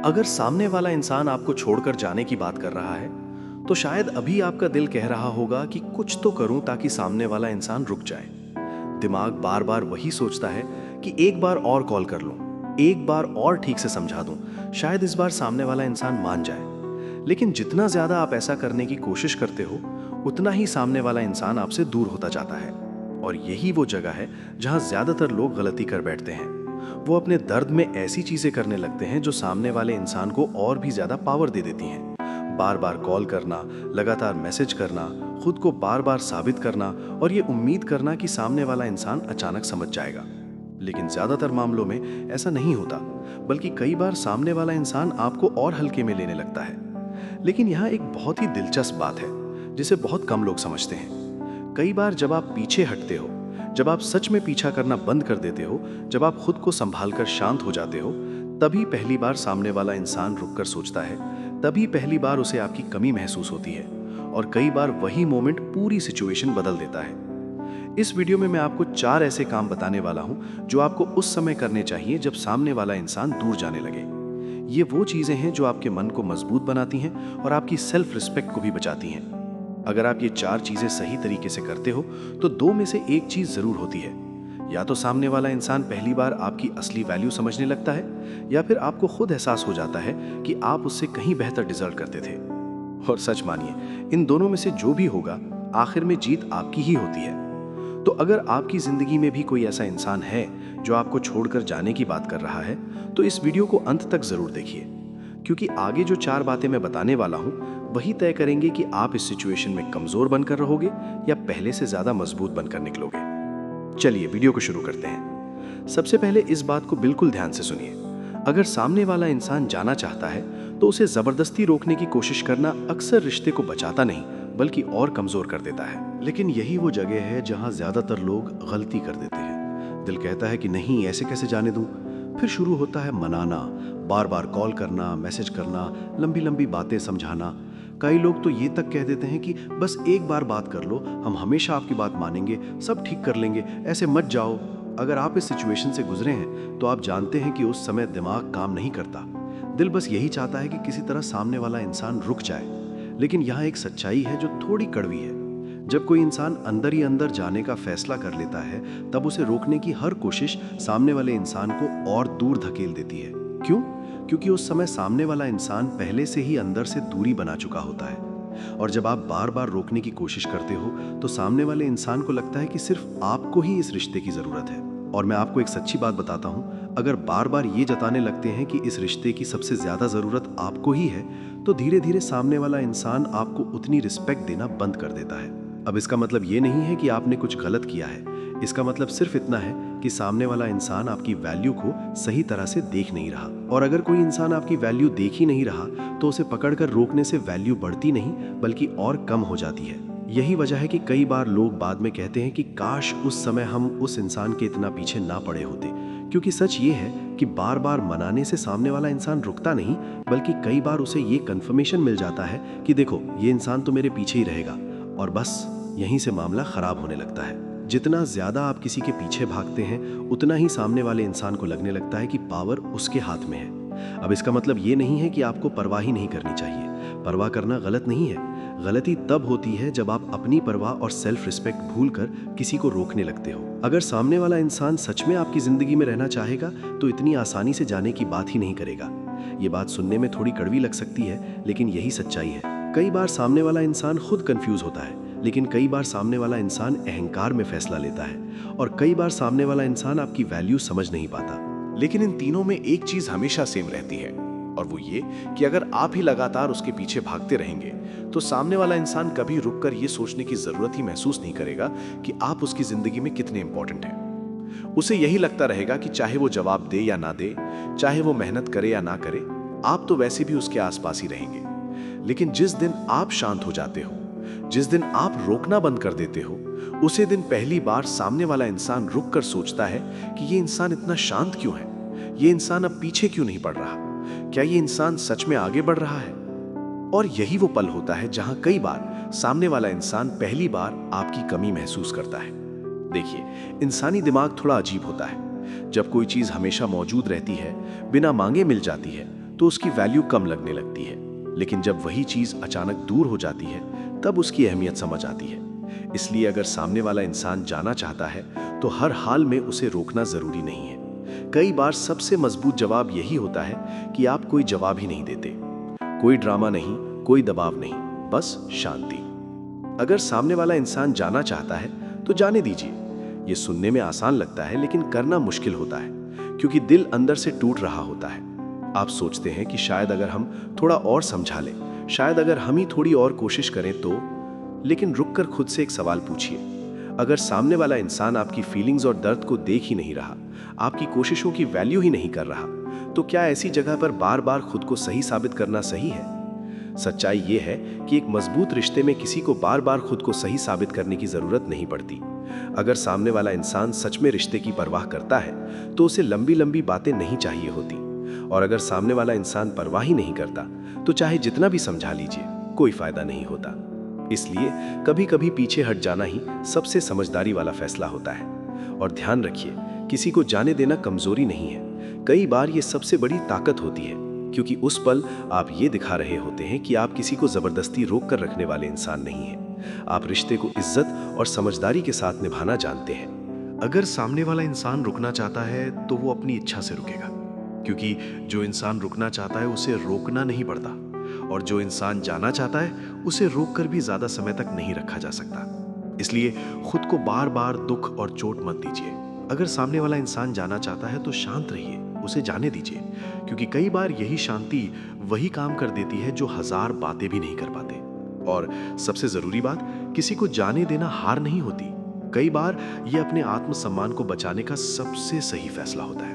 अगर सामने वाला इंसान आपको छोड़कर जाने की बात कर रहा है, तो शायद अभी आपका दिल कह रहा होगा कि कुछ तो करूं ताकि सामने वाला इंसान रुक जाए। दिमाग बार बार वही सोचता है कि एक बार और कॉल कर लूं, एक बार और ठीक से समझा दूं, शायद इस बार सामने वाला इंसान मान जाए। लेकिन जितना ज्यादा आप ऐसा करने की कोशिश करते हो, उतना ही सामने वाला इंसान आपसे दूर होता जाता है। और यही वो जगह है जहां ज्यादातर लोग गलती कर बैठते हैं। वो अपने दर्द में ऐसी चीजें करने लगते हैं जो सामने वाले इंसान को और भी ज्यादा पावर दे देती हैं। बार बार कॉल करना, लगातार मैसेज करना, खुद को बार बार साबित करना और ये उम्मीद करना कि सामने वाला इंसान अचानक समझ जाएगा। लेकिन ज्यादातर मामलों में ऐसा नहीं होता, बल्कि कई बार सामने वाला इंसान आपको और हल्के में लेने लगता है। लेकिन यहाँ एक बहुत ही दिलचस्प बात है जिसे बहुत कम लोग समझते हैं। कई बार जब आप पीछे हटते हो, जब आप सच में पीछा करना बंद कर देते हो, जब आप खुद को संभालकर शांत हो जाते हो, तभी पहली बार सामने वाला इंसान रुककर सोचता है। तभी पहली बार उसे आपकी कमी महसूस होती है। और कई बार वही मोमेंट पूरी सिचुएशन बदल देता है। इस वीडियो में मैं आपको 4 ऐसे काम बताने वाला हूं जो आपको उस समय करने चाहिए जब सामने वाला इंसान दूर जाने लगे। ये वो चीजें हैं जो आपके मन को मजबूत बनाती हैं और आपकी सेल्फ रिस्पेक्ट को भी बचाती हैं। अगर आप ये 4 चीजें सही तरीके से करते हो, तो 2 में से एक चीज जरूर होती है। या तो सामने वाला इंसान पहली बार आपकी असली वैल्यू समझने लगता है, या फिर आपको खुद एहसास हो जाता है कि आप उससे कहीं बेहतर डिजर्व करते थे। और सच मानिए, इन दोनों में से जो भी होगा, आखिर में जीत आपकी ही होती है। तो अगर आपकी जिंदगी में भी कोई ऐसा इंसान है जो आपको छोड़कर जाने की बात कर रहा है, तो इस वीडियो को अंत तक जरूर देखिए, क्योंकि आगे जो 4 बातें मैं बताने वाला हूं, वही तय करेंगे कि आप इस सिचुएशन में कमजोर बनकर रहोगे या पहले से ज्यादा मजबूत बनकर निकलोगे। चलिए वीडियो को शुरू करते हैं। सबसे पहले इस बात को बिल्कुल ध्यान से सुनिए। अगर सामने वाला इंसान जाना चाहता है, तो उसे जबरदस्ती रोकने की कोशिश करना अक्सर रिश्ते को बचाता नहीं, बल्कि और कमजोर कर देता है। लेकिन यही वो जगह है जहां ज्यादातर लोग गलती कर देते हैं। दिल कहता है कि नहीं, ऐसे कैसे जाने दूं। फिर शुरू होता है मनाना, बार बार कॉल करना, मैसेज करना, लंबी लंबी बातें समझाना। कई लोग तो ये तक कह देते हैं कि बस एक बार बात कर लो, हम हमेशा आपकी बात मानेंगे, सब ठीक कर लेंगे, ऐसे मत जाओ। अगर आप इस सिचुएशन से गुजरे हैं, तो आप जानते हैं कि उस समय दिमाग काम नहीं करता। दिल बस यही चाहता है कि किसी तरह सामने वाला इंसान रुक जाए। लेकिन यहाँ एक सच्चाई है जो थोड़ी कड़वी है। जब कोई इंसान अंदर ही अंदर जाने का फैसला कर लेता है, तब उसे रोकने की हर कोशिश सामने वाले इंसान को और दूर धकेल देती है। क्यों? क्योंकि उस समय सामने वाला इंसान पहले से ही अंदर से दूरी बना चुका होता है। और जब आप बार बार रोकने की कोशिश करते हो, तो सामने वाले इंसान को लगता है कि सिर्फ आपको ही इस रिश्ते की जरूरत है। और मैं आपको एक सच्ची बात बताता हूं, अगर बार बार ये जताने लगते हैं कि इस रिश्ते की सबसे ज्यादा जरूरत आपको ही है, तो धीरे धीरे सामने वाला इंसान आपको उतनी रिस्पेक्ट देना बंद कर देता है। अब इसका मतलब ये नहीं है कि आपने कुछ गलत किया है। इसका मतलब सिर्फ इतना है कि सामने वाला इंसान आपकी वैल्यू को सही तरह से देख नहीं रहा। और अगर कोई इंसान आपकी वैल्यू देख ही नहीं रहा, तो उसे पकड़कर रोकने से वैल्यू बढ़ती नहीं, बल्कि और कम हो जाती है। यही वजह है कि कई बार लोग बाद में कहते हैं कि काश उस समय हम उस इंसान के इतना पीछे ना पड़े होते। क्योंकि सच ये है कि बार बार मनाने से सामने वाला इंसान रुकता नहीं, बल्कि कई बार उसे ये कंफर्मेशन मिल जाता है कि देखो, ये इंसान तो मेरे पीछे ही रहेगा। और बस यहीं से मामला खराब होने लगता है। जितना ज्यादा आप किसी के पीछे भागते हैं, उतना ही सामने वाले इंसान को लगने लगता है कि पावर उसके हाथ में है। अब इसका मतलब ये नहीं है कि आपको परवाह ही नहीं करनी चाहिए। परवाह करना गलत नहीं है। गलती तब होती है जब आप अपनी परवाह और सेल्फ रिस्पेक्ट भूलकर किसी को रोकने लगते हो। अगर सामने वाला इंसान सच में आपकी जिंदगी में रहना चाहेगा, तो इतनी आसानी से जाने की बात ही नहीं करेगा। ये बात सुनने में थोड़ी कड़वी लग सकती है, लेकिन यही सच्चाई है। कई बार सामने वाला इंसान खुद कंफ्यूज होता है, लेकिन कई बार सामने वाला इंसान अहंकार में फैसला लेता है, और कई बार सामने वाला इंसान आपकी वैल्यू समझ नहीं पाता। लेकिन इन तीनों में एक चीज हमेशा सेम रहती है, और वो ये कि अगर आप ही लगातार उसके पीछे भागते रहेंगे, तो सामने वाला इंसान कभी रुककर ये सोचने की जरूरत ही महसूस नहीं करेगा कि आप उसकी जिंदगी में कितने इंपॉर्टेंट हैं। उसे यही लगता रहेगा कि चाहे वो जवाब दे या ना दे, चाहे वो मेहनत करे या ना करे, आप तो वैसे भी उसके आसपास ही रहेंगे। लेकिन जिस दिन आप शांत हो जाते हो, जिस दिन आप रोकना बंद कर देते हो, उसी दिन पहली बार सामने वाला इंसान रुक कर सोचता है कि ये इंसान इतना शांत क्यों है, ये इंसान अब पीछे क्यों नहीं पड़ रहा, क्या ये इंसान सच में आगे बढ़ रहा है। और यही वो पल होता है जहां कई बार सामने वाला इंसान पहली बार आपकी कमी महसूस करता है। देखिए, इंसानी दिमाग थोड़ा अजीब होता है। जब कोई चीज हमेशा मौजूद रहती है, बिना मांगे मिल जाती है, तो उसकी वैल्यू कम लगने लगती है, लेकिन जब वही चीज अचानक दूर हो जाती है तब उसकी अहमियत समझ आती है। इसलिए अगर सामने वाला इंसान जाना चाहता है तो हर हाल में उसे रोकना जरूरी नहीं है। कई बार सबसे मजबूत जवाब यही होता है कि आप कोई जवाब ही नहीं देते। कोई ड्रामा नहीं, कोई दबाव नहीं, बस शांति। अगर सामने वाला इंसान जाना चाहता है तो जाने दीजिए। ये सुनने में आसान लगता है लेकिन करना मुश्किल होता है, क्योंकि दिल अंदर से टूट रहा होता है। आप सोचते हैं कि शायद अगर हम थोड़ा और समझा लें, शायद अगर हम ही थोड़ी और कोशिश करें तो। लेकिन रुककर खुद से एक सवाल पूछिए, अगर सामने वाला इंसान आपकी फीलिंग्स और दर्द को देख ही नहीं रहा, आपकी कोशिशों की वैल्यू ही नहीं कर रहा, तो क्या ऐसी जगह पर बार बार खुद को सही साबित करना सही है? सच्चाई ये है कि एक मजबूत रिश्ते में किसी को बार बार खुद को सही साबित करने की जरूरत नहीं पड़ती। अगर सामने वाला इंसान सच में रिश्ते की परवाह करता है तो उसे लंबी लंबी बातें नहीं चाहिए होती। और अगर सामने वाला इंसान परवाह ही नहीं करता तो चाहे जितना भी समझा लीजिए, कोई फायदा नहीं होता। इसलिए कभी कभी पीछे हट जाना ही सबसे समझदारी वाला फैसला होता है। और ध्यान रखिए, किसी को जाने देना कमजोरी नहीं है, कई बार ये सबसे बड़ी ताकत होती है, क्योंकि उस पल आप ये दिखा रहे होते हैं कि आप किसी को जबरदस्ती रोक कर रखने वाले इंसान नहीं हैं। आप रिश्ते को इज्जत और समझदारी के साथ निभाना जानते हैं। अगर सामने वाला इंसान रुकना चाहता है तो वो अपनी इच्छा से रुकेगा, क्योंकि जो इंसान रुकना चाहता है उसे रोकना नहीं पड़ता, और जो इंसान जाना चाहता है उसे रोक कर भी ज्यादा समय तक नहीं रखा जा सकता। इसलिए खुद को बार बार दुख और चोट मत दीजिए। अगर सामने वाला इंसान जाना चाहता है तो शांत रहिए, उसे जाने दीजिए, क्योंकि कई बार यही शांति वही काम कर देती है जो हजार बातें भी नहीं कर पाते। और सबसे जरूरी बात, किसी को जाने देना हार नहीं होती, कई बार यह अपने आत्मसम्मान को बचाने का सबसे सही फैसला होता है।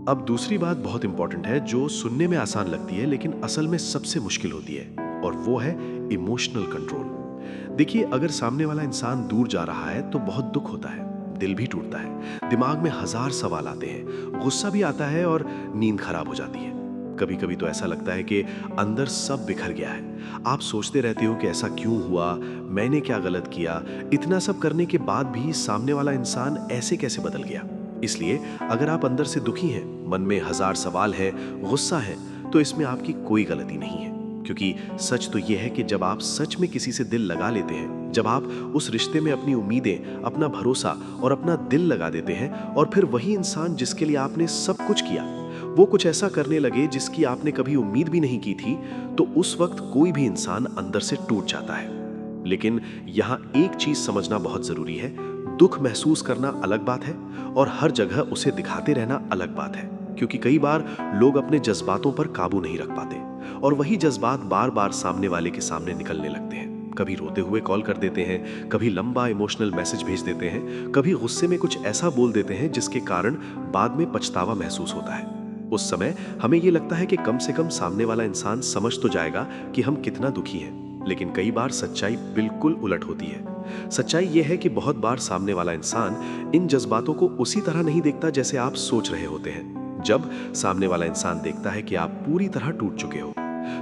अब दूसरी बात बहुत इंपॉर्टेंट है, जो सुनने में आसान लगती है लेकिन असल में सबसे मुश्किल होती है, और वो है इमोशनल कंट्रोल। देखिए, अगर सामने वाला इंसान दूर जा रहा है तो बहुत दुख होता है, दिल भी टूटता है, दिमाग में हजार सवाल आते हैं, गुस्सा भी आता है और नींद खराब हो जाती है। कभी कभी तो ऐसा लगता है कि अंदर सब बिखर गया है। आप सोचते रहते हो कि ऐसा क्यों हुआ, मैंने क्या गलत किया। इतना सब करने के बाद भी सामने वाला इंसान ऐसे कैसे बदल गया। इसलिए अगर आप अंदर से दुखी हैं, मन में हजार सवाल है, गुस्सा है, तो इसमें आपकी कोई गलती नहीं है, क्योंकि सच तो यह है कि जब आप सच में किसी से दिल लगा लेते हैं, जब आप उस रिश्ते में अपनी उम्मीदें, अपना भरोसा और अपना दिल लगा देते हैं, और फिर वही इंसान जिसके लिए आपने सब कुछ किया वो कुछ ऐसा करने लगे जिसकी आपने कभी उम्मीद भी नहीं की थी, तो उस वक्त कोई भी इंसान अंदर से टूट जाता है। लेकिन यहाँ एक चीज समझना बहुत जरूरी है, दुख महसूस करना अलग बात है और हर जगह उसे दिखाते रहना अलग बात है, क्योंकि कई बार लोग अपने जज्बातों पर काबू नहीं रख पाते और वही जज्बात बार बार सामने वाले के सामने निकलने लगते हैं। कभी रोते हुए कॉल कर देते हैं, कभी लंबा इमोशनल मैसेज भेज देते हैं, कभी गुस्से में कुछ ऐसा बोल देते हैं जिसके कारण बाद में पछतावा महसूस होता है। उस समय हमें ये लगता है कि कम से कम सामने वाला इंसान समझ तो जाएगा कि हम कितना दुखी हैं, लेकिन कई बार सच्चाई बिल्कुल उलट होती है। सच्चाई यह है कि बहुत बार सामने वाला इंसान इन जज्बातों को उसी तरह नहीं देखता जैसे आप सोच रहे होते हैं। जब सामने वाला इंसान देखता है कि आप पूरी तरह टूट चुके हो,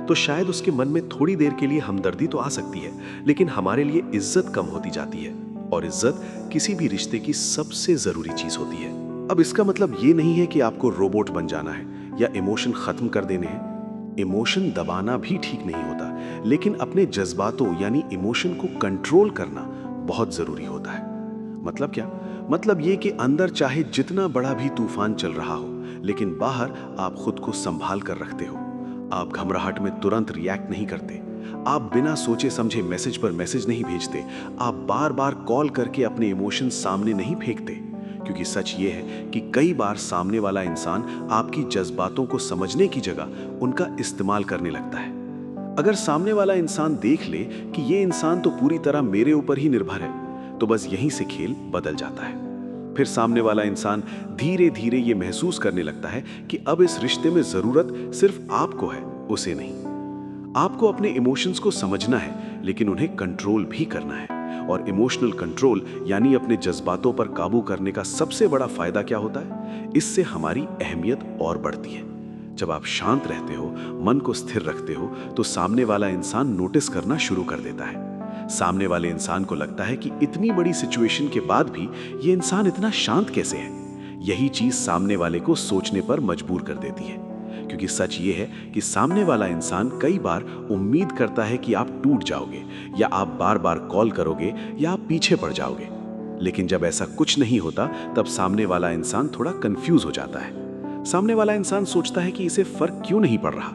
तो शायद उसके मन में थोड़ी देर के लिए हमदर्दी तो आ सकती है, लेकिन हमारे लिए इज्जत कम होती जाती है, और इज्जत किसी भी रिश्ते की सबसे जरूरी चीज होती है। अब इसका मतलब ये नहीं है कि आपको रोबोट बन जाना है या इमोशन खत्म कर देने हैं। इमोशन दबाना भी ठीक नहीं होता, लेकिन अपने जज्बातों यानी इमोशन को कंट्रोल करना बहुत जरूरी होता है। मतलब क्या? मतलब ये कि अंदर चाहे जितना बड़ा भी तूफान चल रहा हो, लेकिन बाहर आप खुद को संभाल कर रखते हो। आप घबराहट में तुरंत रिएक्ट नहीं करते, आप बिना सोचे समझे मैसेज पर मैसेज नहीं भेजते, आप बार बार कॉल करके अपने इमोशन सामने नहीं फेंकते, क्योंकि सच ये है कि कई बार सामने वाला इंसान आपकी जज्बातों को समझने की जगह उनका इस्तेमाल करने लगता है। अगर सामने वाला इंसान देख ले कि ये इंसान तो पूरी तरह मेरे ऊपर ही निर्भर है, तो बस यहीं से खेल बदल जाता है। फिर सामने वाला इंसान धीरे धीरे ये महसूस करने लगता है कि अब इस रिश्ते में जरूरत सिर्फ आपको है, उसे नहीं। आपको अपने इमोशंस को समझना है, लेकिन उन्हें कंट्रोल भी करना है। और इमोशनल कंट्रोल यानी अपने जज्बातों पर काबू करने का सबसे बड़ा फायदा क्या होता है? इससे हमारी अहमियत और बढ़ती है। जब आप शांत रहते हो, मन को स्थिर रखते हो, तो सामने वाला इंसान नोटिस करना शुरू कर देता है। सामने वाले इंसान को लगता है कि इतनी बड़ी सिचुएशन के बाद भी ये इंसान इतना शांत कैसे है। यही चीज सामने वाले को सोचने पर मजबूर कर देती है, क्योंकि सच ये है कि सामने वाला इंसान कई बार उम्मीद करता है कि आप टूट जाओगे, या आप बार बार कॉल करोगे, या आप पीछे पड़ जाओगे। लेकिन जब ऐसा कुछ नहीं होता, तब सामने वाला इंसान थोड़ा कंफ्यूज हो जाता है। सामने वाला इंसान सोचता है कि इसे फर्क क्यों नहीं पड़ रहा।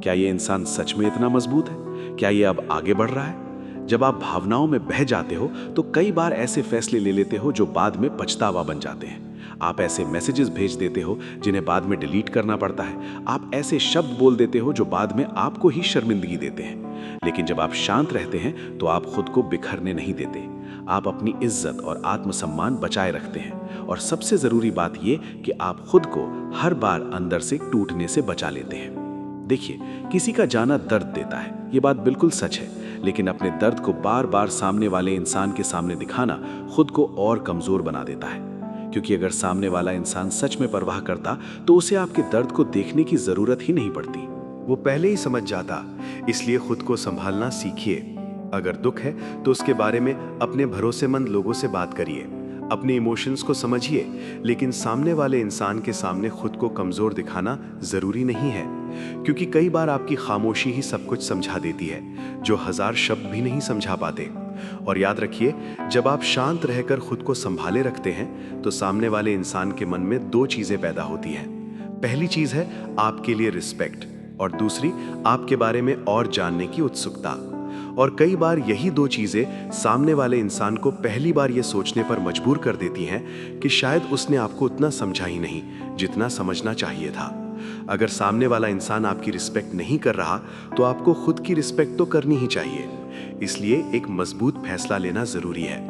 क्या ये इंसान सच में इतना मजबूत है? क्या ये अब आगे बढ़ रहा है? जब आप भावनाओं में बह जाते हो तो कई बार ऐसे फैसले ले लेते हो जो बाद में पछतावा बन जाते हैं। आप ऐसे मैसेजेस भेज देते हो जिन्हें बाद में डिलीट करना पड़ता है। आप ऐसे शब्द बोल देते हो जो बाद में आपको ही शर्मिंदगी देते हैं। लेकिन जब आप शांत रहते हैं तो आप खुद को बिखरने नहीं देते। आप अपनी इज्जत और आत्मसम्मान बचाए रखते हैं। और सबसे जरूरी बात ये कि आप खुद को हर बार अंदर से टूटने से बचा लेते हैं। देखिए, किसी का जाना दर्द देता है, ये बात बिल्कुल सच है। लेकिन अपने दर्द को बार बार सामने वाले इंसान के सामने दिखाना खुद को और कमजोर बना देता है। क्योंकि अगर सामने वाला इंसान सच में परवाह करता तो उसे आपके दर्द को देखने की जरूरत ही नहीं पड़ती। वो पहले ही समझ जाता। इसलिए खुद को संभालना सीखिए। अगर दुख है तो उसके बारे में अपने भरोसेमंद लोगों से बात करिए। अपने इमोशंस को समझिए, लेकिन सामने वाले इंसान के सामने खुद को कमजोर दिखाना जरूरी नहीं है, क्योंकि कई बार आपकी खामोशी ही सब कुछ समझा देती है, जो 1000 शब्द भी नहीं समझा पाते। और याद रखिए, जब आप शांत रहकर खुद को संभाले रखते हैं तो सामने वाले इंसान के मन में 2 चीजें पैदा होती हैं। पहली चीज है आपके लिए रिस्पेक्ट, और दूसरी आपके बारे में और जानने की उत्सुकता। और कई बार यही 2 चीजें सामने वाले इंसान को पहली बार ये सोचने पर मजबूर कर देती हैं कि शायद उसने आपको उतना समझा ही नहीं जितना समझना चाहिए था। अगर सामने वाला इंसान आपकी रिस्पेक्ट नहीं कर रहा तो आपको खुद की रिस्पेक्ट तो करनी ही चाहिए। इसलिए एक मजबूत फैसला लेना जरूरी है।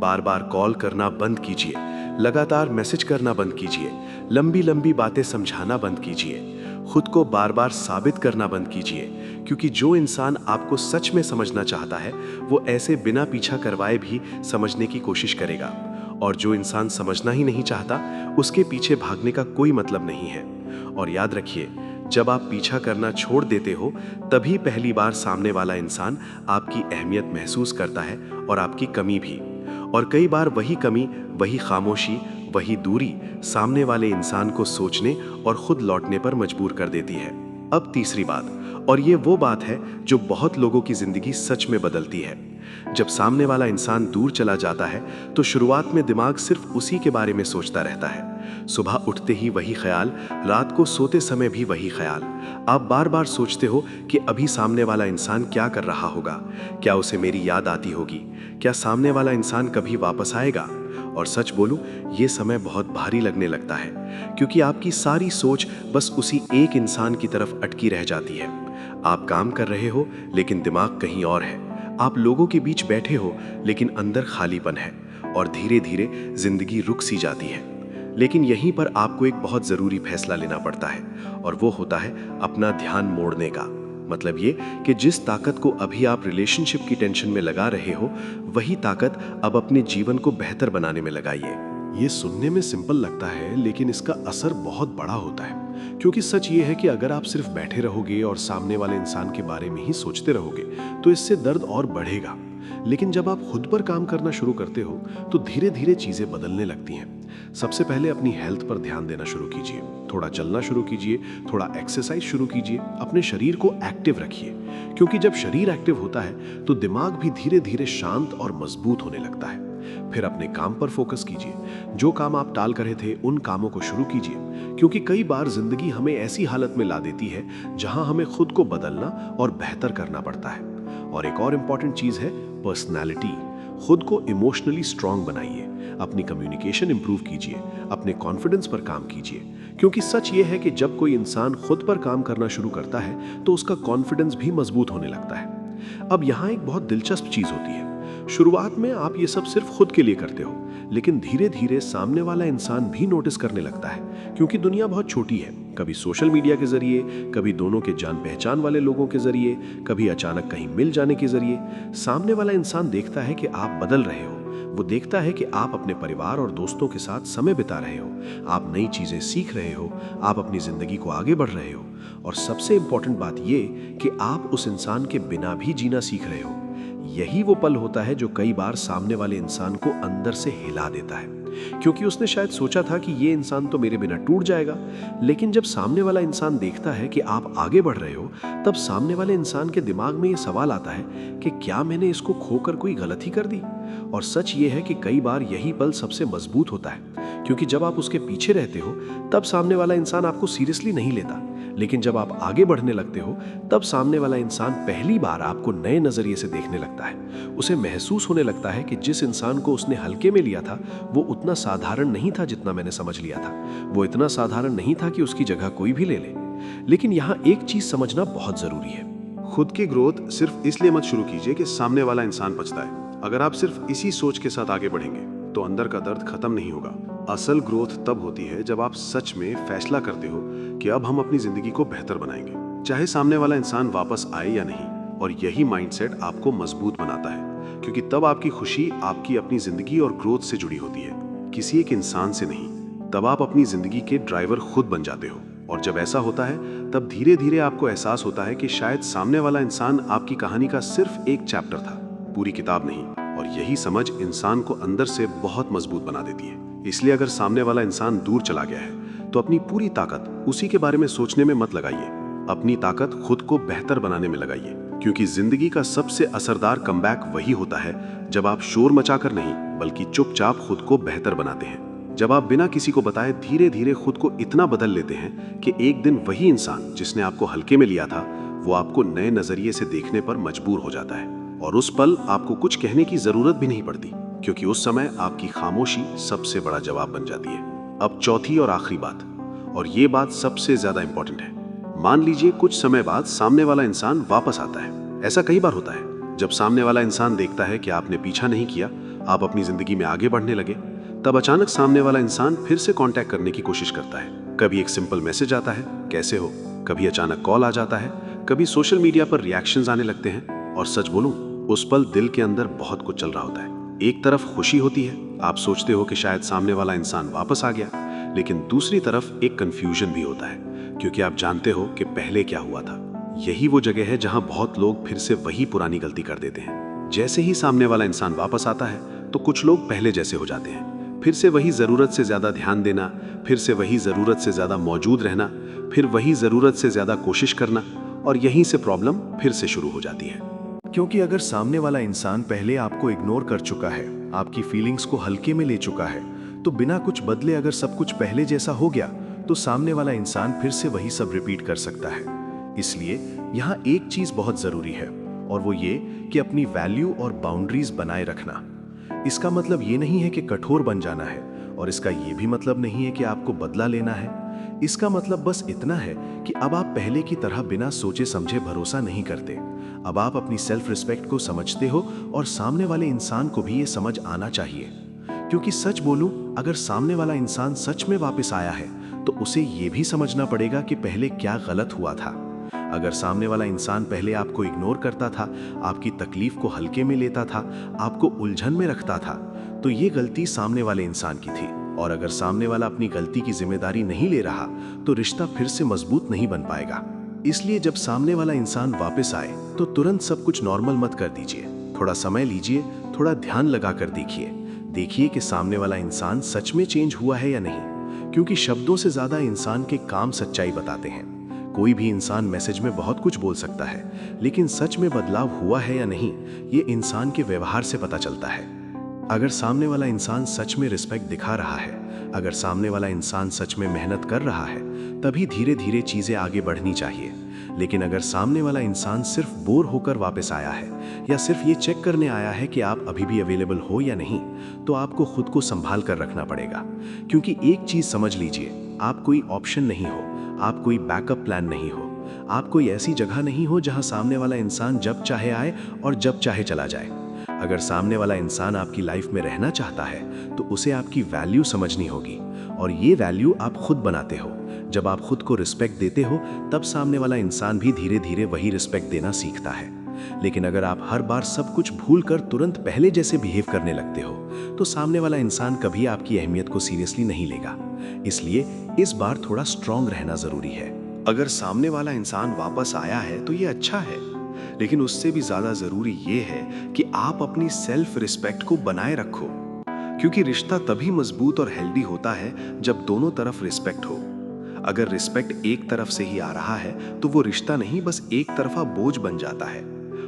बार बार कॉल करना बंद कीजिए, लगातार मैसेज करना बंद कीजिए, लंबी लंबी बातें समझाना बंद कीजिए, खुद को बार बार साबित करना बंद कीजिए। क्योंकि जो इंसान आपको सच में समझना चाहता है वो ऐसे बिना पीछा करवाए भी समझने की कोशिश करेगा, और जो इंसान समझना ही नहीं चाहता उसके पीछे भागने का कोई मतलब नहीं है। और याद रखिए, जब आप पीछा करना छोड़ देते हो तभी पहली बार सामने वाला इंसान आपकी अहमियत महसूस करता है, और आपकी कमी भी। और कई बार वही कमी, वही खामोशी, वही दूरी सामने वाले इंसान को सोचने और खुद लौटने पर मजबूर कर देती है। अब तीसरी बात, और ये वो बात है जो बहुत लोगों की जिंदगी सच में बदलती है। जब सामने वाला इंसान दूर चला जाता है तो शुरुआत में दिमाग सिर्फ उसी के बारे में सोचता रहता है। सुबह उठते ही वही ख्याल, रात को सोते समय भी वही ख्याल। आप बार बार सोचते हो कि अभी सामने वाला इंसान क्या कर रहा होगा, क्या उसे मेरी याद आती होगी, क्या सामने वाला इंसान कभी वापस आएगा। और सच बोलूं, ये समय बहुत भारी लगने लगता है, क्योंकि आपकी सारी सोच बस उसी एक इंसान की तरफ अटकी रह जाती है। आप काम कर रहे हो लेकिन दिमाग कहीं और है। आप लोगों के बीच बैठे हो लेकिन अंदर खालीपन है, और धीरे धीरे जिंदगी रुक सी जाती है। लेकिन यहीं पर आपको एक बहुत जरूरी फैसला लेना पड़ता है, और वो होता है अपना ध्यान मोड़ने का। मतलब ये कि जिस ताकत को अभी आप रिलेशनशिप की टेंशन में लगा रहे हो, वही ताकत अब अपने जीवन को बेहतर बनाने में लगाइए। ये सुनने में सिंपल लगता है, लेकिन इसका असर बहुत बड़ा होता है। क्योंकि सच ये है कि अगर आप सिर्फ बैठे रहोगे और सामने वाले इंसान के बारे में ही सोचते रहोगे तो इससे दर्द और बढ़ेगा। लेकिन जब आप खुद पर काम करना शुरू करते हो तो धीरे धीरे चीजें बदलने लगती हैं। सबसे पहले अपनी हेल्थ पर ध्यान देना शुरू कीजिए। थोड़ा चलना शुरू कीजिए, थोड़ा एक्सरसाइज शुरू कीजिए, अपने शरीर को एक्टिव रखिए। क्योंकि जब शरीर एक्टिव होता है तो दिमाग भी धीरे धीरे शांत और मजबूत होने लगता है। फिर अपने काम पर फोकस कीजिए। जो काम आप टाल कर रहे थे उन कामों को शुरू कीजिए, क्योंकि कई बार जिंदगी हमें ऐसी हालत में ला देती है जहां हमें खुद को बदलना और बेहतर करना पड़ता है। और एक और इंपॉर्टेंट चीज है पर्सनालिटी। खुद को इमोशनली स्ट्रांग बनाइए, अपनी कम्युनिकेशन इंप्रूव कीजिए, अपने कॉन्फिडेंस पर काम कीजिए। क्योंकि सच ये है कि जब कोई इंसान खुद पर काम करना शुरू करता है तो उसका कॉन्फिडेंस भी मजबूत होने लगता है। अब यहाँ एक बहुत दिलचस्प चीज होती है। शुरुआत में आप ये सब सिर्फ खुद के लिए करते हो, लेकिन धीरे धीरे सामने वाला इंसान भी नोटिस करने लगता है। क्योंकि दुनिया बहुत छोटी है, कभी सोशल मीडिया के जरिए, कभी दोनों के जान पहचान वाले लोगों के जरिए, कभी अचानक कहीं मिल जाने के जरिए सामने वाला इंसान देखता है कि आप बदल रहे हो। वो देखता है कि आप अपने परिवार और दोस्तों के साथ समय बिता रहे हो, आप नई चीजें सीख रहे हो, आप अपनी जिंदगी को आगे बढ़ रहे हो। और सबसे इंपॉर्टेंट बात ये कि आप उस इंसान के बिना भी जीना सीख रहे हो। यही वो पल होता है जो कई बार सामने वाले इंसान को अंदर से हिला देता है। क्योंकि उसने शायद सोचा था कि ये इंसान तो मेरे बिना टूट जाएगा। लेकिन जब सामने वाला इंसान देखता है कि आप आगे बढ़ रहे हो, तब सामने वाले इंसान के दिमाग में ये सवाल आता है कि क्या मैंने इसको खोकर कोई गलती कर दी। और सच ये है कि कई बार यही पल सबसे मजबूत होता है, क्योंकि जब आप उसके पीछे रहते हो तब सामने वाला इंसान आपको सीरियसली नहीं लेता, लेकिन जब आप आगे बढ़ने लगते हो तब सामने वाला इंसान पहली बार आपको नए नजरिए से देखने लगता है। उसे महसूस होने लगता है कि जिस इंसान को उसने हल्के में लिया था वो उतना साधारण नहीं था जितना मैंने समझ लिया था। वो इतना साधारण नहीं था कि उसकी जगह कोई भी ले ले। लेकिन यहाँ एक चीज समझना बहुत जरूरी है। खुद की ग्रोथ सिर्फ इसलिए मत शुरू कीजिए कि सामने वाला इंसान पछताए। अगर आप सिर्फ इसी सोच के साथ आगे बढ़ेंगे तो अंदर का दर्द खत्म नहीं होगा। असल ग्रोथ तब होती है जब आप सच में फैसला करते हो कि अब हम अपनी जिंदगी को बेहतर बनाएंगे, चाहे सामने वाला इंसान वापस आए या नहीं। और यही माइंडसेट आपको मजबूत बनाता है, क्योंकि तब आपकी खुशी आपकी अपनी जिंदगी और ग्रोथ से जुड़ी होती है, किसी एक इंसान से नहीं। तब आप अपनी जिंदगी के ड्राइवर खुद बन जाते हो। और जब ऐसा होता है तब धीरे धीरे आपको एहसास होता है कि शायद सामने वाला इंसान आपकी कहानी का सिर्फ एक चैप्टर था, पूरी किताब नहीं। और यही समझ इंसान को अंदर से बहुत मजबूत बना देती है। इसलिए अगर सामने वाला इंसान दूर चला गया है तो अपनी पूरी ताकत उसी के बारे में सोचने में मत लगाइए। अपनी ताकत खुद को बेहतर बनाने में लगाइए, क्योंकि जिंदगी का सबसे असरदार कमबैक वही होता है जब आप शोर मचाकर नहीं बल्कि चुपचाप खुद को बेहतर बनाते हैं। जब आप बिना किसी को बताए धीरे धीरे खुद को इतना बदल लेते हैं कि एक दिन वही इंसान जिसने आपको हल्के में लिया था वो आपको नए नजरिए से देखने पर मजबूर हो जाता है। और उस पल आपको कुछ कहने की जरूरत भी नहीं पड़ती, क्योंकि उस समय आपकी खामोशी सबसे बड़ा जवाब बन जाती है। अब चौथी और आखिरी बात, और ये बात सबसे ज्यादा इंपॉर्टेंट है। मान लीजिए कुछ समय बाद सामने वाला इंसान वापस आता है। ऐसा कई बार होता है। जब सामने वाला इंसान देखता है कि आपने पीछा नहीं किया, आप अपनी जिंदगी में आगे बढ़ने लगे, तब अचानक सामने वाला इंसान फिर से कांटेक्ट करने की कोशिश करता है। कभी एक सिंपल मैसेज आता है, कैसे हो, कभी अचानक कॉल आ जाता है, कभी सोशल मीडिया पर रिएक्शंस आने लगते हैं। और सच बोलूं, उस पल दिल के अंदर बहुत कुछ चल रहा होता है। एक तरफ खुशी होती है, आप सोचते हो कि शायद सामने वाला इंसान वापस आ गया, लेकिन दूसरी तरफ एक कंफ्यूजन भी होता है, क्योंकि आप जानते हो कि पहले क्या हुआ था। यही वो जगह है जहां बहुत लोग फिर से वही पुरानी गलती कर देते हैं। जैसे ही सामने वाला इंसान वापस आता है तो कुछ लोग पहले जैसे हो जाते हैं। फिर से वही जरूरत से ज्यादा ध्यान देना, फिर से वही जरूरत से ज्यादा मौजूद रहना, फिर वही जरूरत से ज्यादा कोशिश करना, और यहीं से प्रॉब्लम फिर से शुरू हो जाती है। क्योंकि अगर सामने वाला इंसान पहले आपको इग्नोर कर चुका है, आपकी फीलिंग्स को हल्के में ले चुका है, तो बिना कुछ बदले अगर सब कुछ पहले जैसा हो गया तो सामने वाला इंसान फिर से वही सब रिपीट कर सकता है। इसलिए यहाँ एक चीज बहुत जरूरी है, और वो ये कि अपनी वैल्यू और बाउंड्रीज बनाए रखना। इसका मतलब ये नहीं है कि कठोर बन जाना है, और इसका ये भी मतलब नहीं है कि आपको बदला लेना है। इसका मतलब बस इतना है कि अब आप पहले की तरह बिना सोचे समझे भरोसा नहीं करते। अब आप अपनी सेल्फ रिस्पेक्ट को समझते हो, और सामने वाले इंसान को भी ये समझ आना चाहिए। क्योंकि सच बोलूं, अगर सामने वाला इंसान सच में वापस आया है तो उसे ये भी समझना पड़ेगा कि पहले क्या गलत हुआ था। अगर सामने वाला इंसान पहले आपको इग्नोर करता था, आपकी तकलीफ को हल्के में लेता था, आपको उलझन में रखता था, तो ये गलती सामने वाले इंसान की थी। और अगर सामने वाला अपनी गलती की जिम्मेदारी नहीं ले रहा तो रिश्ता फिर से मजबूत नहीं बन पाएगा। इसलिए जब सामने वाला इंसान वापस आए तो तुरंत सब कुछ नॉर्मल मत कर दीजिए। थोड़ा समय लीजिए, थोड़ा ध्यान लगा कर देखिए कि सामने वाला इंसान सच में चेंज हुआ है या नहीं, क्योंकि शब्दों से ज्यादा इंसान के काम सच्चाई बताते हैं। कोई भी इंसान मैसेज में बहुत कुछ बोल सकता है, लेकिन सच में बदलाव हुआ है या नहीं, ये इंसान के व्यवहार से पता चलता है। अगर सामने वाला इंसान सच में रिस्पेक्ट दिखा रहा है, अगर सामने वाला इंसान सच में मेहनत कर रहा है, तभी धीरे धीरे चीजें आगे बढ़नी चाहिए। लेकिन अगर सामने वाला इंसान सिर्फ बोर होकर वापस आया है, या सिर्फ ये चेक करने आया है कि आप अभी भी अवेलेबल हो या नहीं, तो आपको खुद को संभाल कर रखना पड़ेगा। क्योंकि एक चीज समझ लीजिए, आप कोई ऑप्शन नहीं हो, आप कोई बैकअप प्लान नहीं हो, आप कोई ऐसी जगह नहीं हो जहां सामने वाला इंसान जब चाहे आए और जब चाहे चला जाए। अगर सामने वाला इंसान आपकी लाइफ में रहना चाहता है तो उसे आपकी वैल्यू समझनी होगी, और ये वैल्यू आप खुद बनाते हो। जब आप खुद को रिस्पेक्ट देते हो तब सामने वाला इंसान भी धीरे धीरे वही रिस्पेक्ट देना सीखता है। लेकिन अगर आप हर बार सब कुछ भूल कर तुरंत पहले जैसे बिहेव करने लगते हो तो सामने वाला इंसान कभी आपकी अहमियत को सीरियसली नहीं लेगा। इसलिए इस बार थोड़ा स्ट्रांग रहना जरूरी है। अगर सामने वाला इंसान वापस आया है तो ये अच्छा है, लेकिन उससे भी ज्यादा जरूरी ये है कि आप अपनी सेल्फ रिस्पेक्ट को बनाए रखो। क्योंकि रिश्ता तभी मजबूत और हेल्दी होता है जब दोनों तरफ रिस्पेक्ट हो। अगर रिस्पेक्ट एक तरफ से ही आ रहा है तो वो रिश्ता नहीं, बस एक तरफा बोझ बन जाता है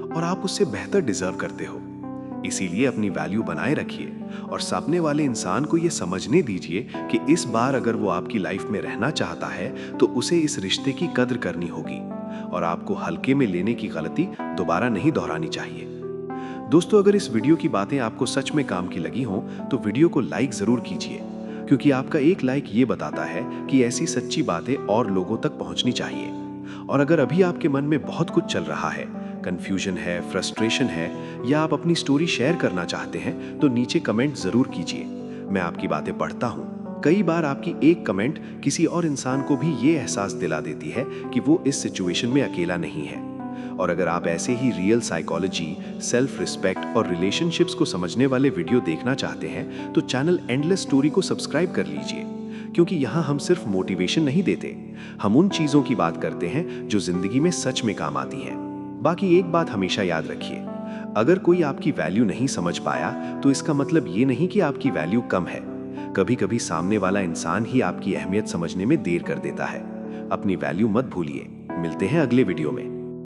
और आप उससे बेहतर डिजर्व करते हो। इसीलिए अपनी वैल्यू बनाए रखिए और सामने वाले इंसान को ये समझने दीजिए कि इस बार अगर वो आपकी लाइफ में रहना चाहता है तो उसे इस रिश्ते की कद्र करनी होगी और आपको हल्के में लेने की गलती दोबारा नहीं दोहरानी चाहिए। दोस्तों, अगर इस वीडियो की बातें आपको सच में काम की लगी हों तो वीडियो को लाइक जरूर कीजिए, क्योंकि आपका एक लाइक ये बताता है कि ऐसी सच्ची बातें और लोगों तक पहुंचनी चाहिए। और अगर अभी आपके मन में बहुत कुछ चल रहा है, कंफ्यूजन है, फ्रस्ट्रेशन है, या आप अपनी स्टोरी शेयर करना चाहते हैं तो नीचे कमेंट जरूर कीजिए। मैं आपकी बातें पढ़ता हूँ। कई बार आपकी एक कमेंट किसी और इंसान को भी ये एहसास दिला देती है कि वो इस सिचुएशन में अकेला नहीं है। और अगर आप ऐसे ही रियल साइकोलॉजी, सेल्फ रिस्पेक्ट और रिलेशनशिप्स को समझने वाले वीडियो देखना चाहते हैं तो चैनल एंडलेस स्टोरी को सब्सक्राइब कर लीजिए, क्योंकि यहाँ हम सिर्फ मोटिवेशन नहीं देते, हम उन चीजों की बात करते हैं जो जिंदगी में सच में काम आती हैं। बाकी एक बात हमेशा याद रखिए, अगर कोई आपकी वैल्यू नहीं समझ पाया तो इसका मतलब ये नहीं कि आपकी वैल्यू कम है। कभी कभी सामने वाला इंसान ही आपकी अहमियत समझने में देर कर देता है। अपनी वैल्यू मत भूलिए। मिलते हैं अगले वीडियो में।